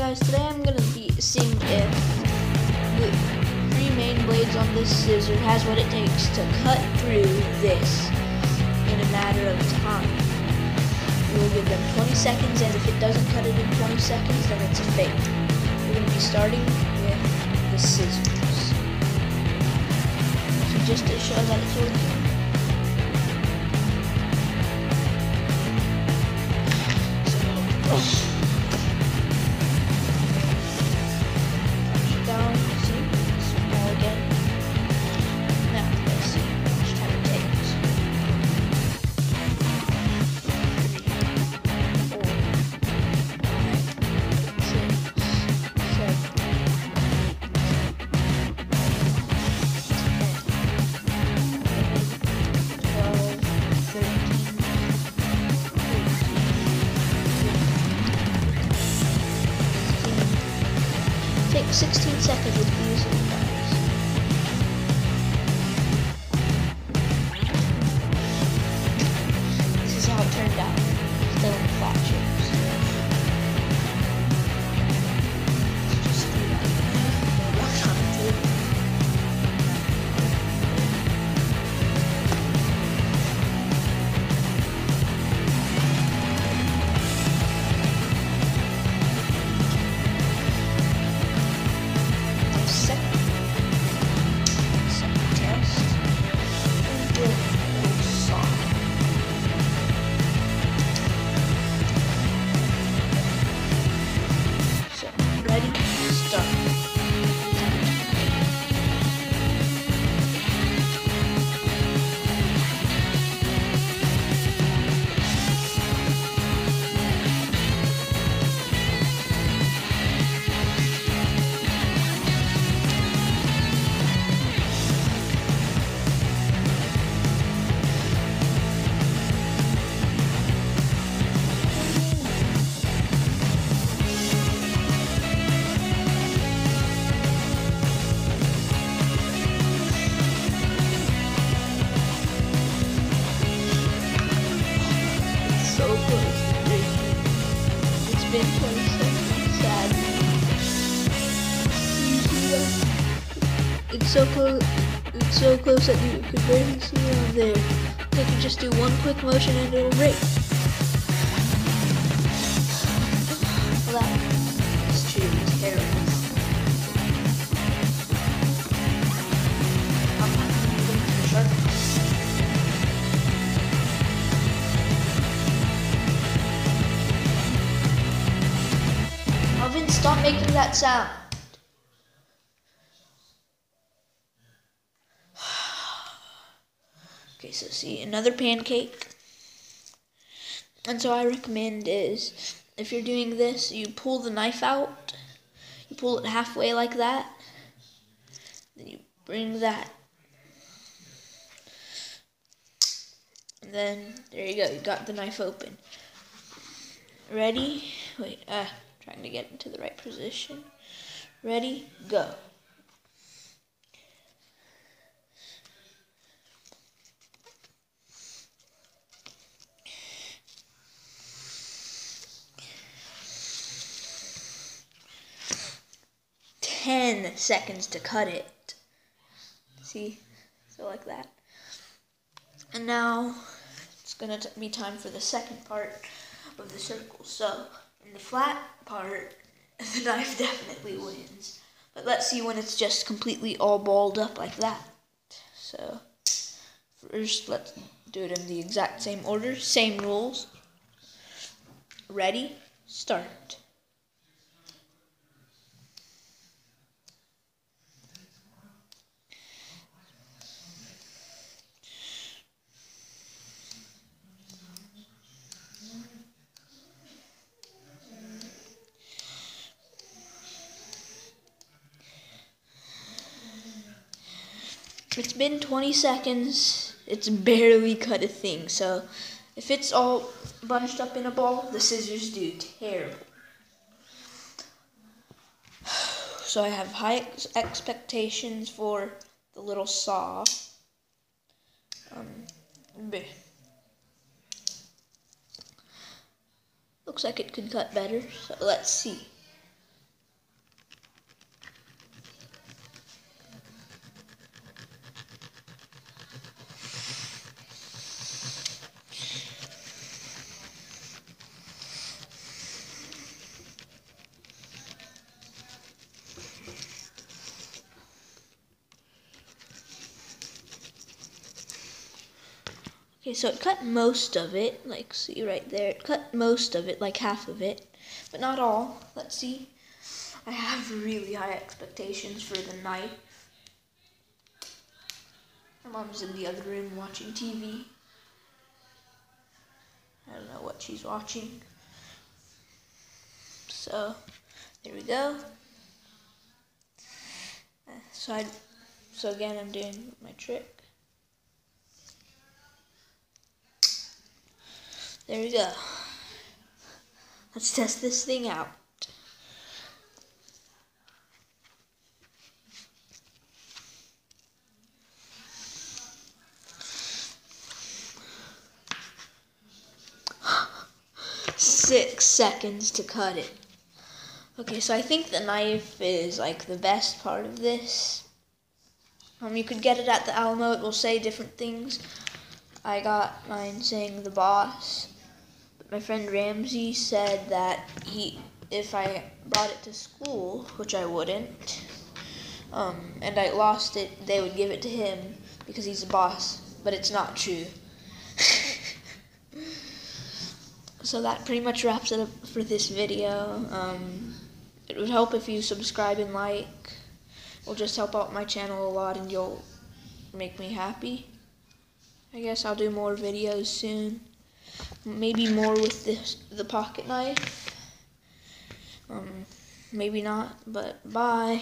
guys, today I'm going to be seeing if the 3 main blades on this scissor has what it takes to cut through this in a matter of time. We will give them 20 seconds, and if it doesn't cut it in 20 seconds, then it's a fail. We're going to be starting with the scissors. So just to show that it's working. Down, see, small again. Now, let's see how much time it takes. 3, 4, 5, 6, 7, 12, 13, 14, take 16 seconds with these guys. This is how it turned out. Still in flat shapes. Let's just do that. Rock on it. Ready? Start. So close to breaking. It's been 20 seconds, sadly. You see that? It's so close that you could barely see it on there. They can just do one quick motion and it'll break. That is truly terrible. I'm not going to sharp. Alvin, stop making that sound. Okay, so see, another pancake. And so I recommend is, if you're doing this, you pull the knife out. You pull it halfway like that. Then you bring that. And then, there you go, you got the knife open. Ready? Wait, trying to get into the right position. Ready? Go. "10 seconds to cut it." See? So like that. And now it's gonna be time for the second part of the circle. So in the flat part, the knife definitely wins. But let's see when it's just completely all balled up like that. So first, let's do it in the exact same order, same rules. Ready? Start. It's been 20 seconds. It's barely cut a thing. So if it's all bunched up in a ball, the scissors do terrible. So I have high expectations for the little saw. Looks like it could cut better, so let's see. Okay, so it cut most of it, like see right there, it cut most of it, like half of it, but not all. Let's see. I have really high expectations for the knife. My mom's in the other room watching TV. I don't know what she's watching. So, there we go. So again, I'm doing my trick. There we go. Let's test this thing out. Six seconds to cut it. Okay, so I think the knife is like the best part of this. You could get it at the Alamo. It will say different things. I got mine saying the boss. But my friend Ramsey said that if I brought it to school, which I wouldn't, and I lost it, they would give it to him because he's a boss. But it's not true. So that pretty much wraps it up for this video. It would help if you subscribe and like. It will just help out my channel a lot and you'll make me happy. I guess I'll do more videos soon. Maybe more with the pocket knife. Maybe not, but bye.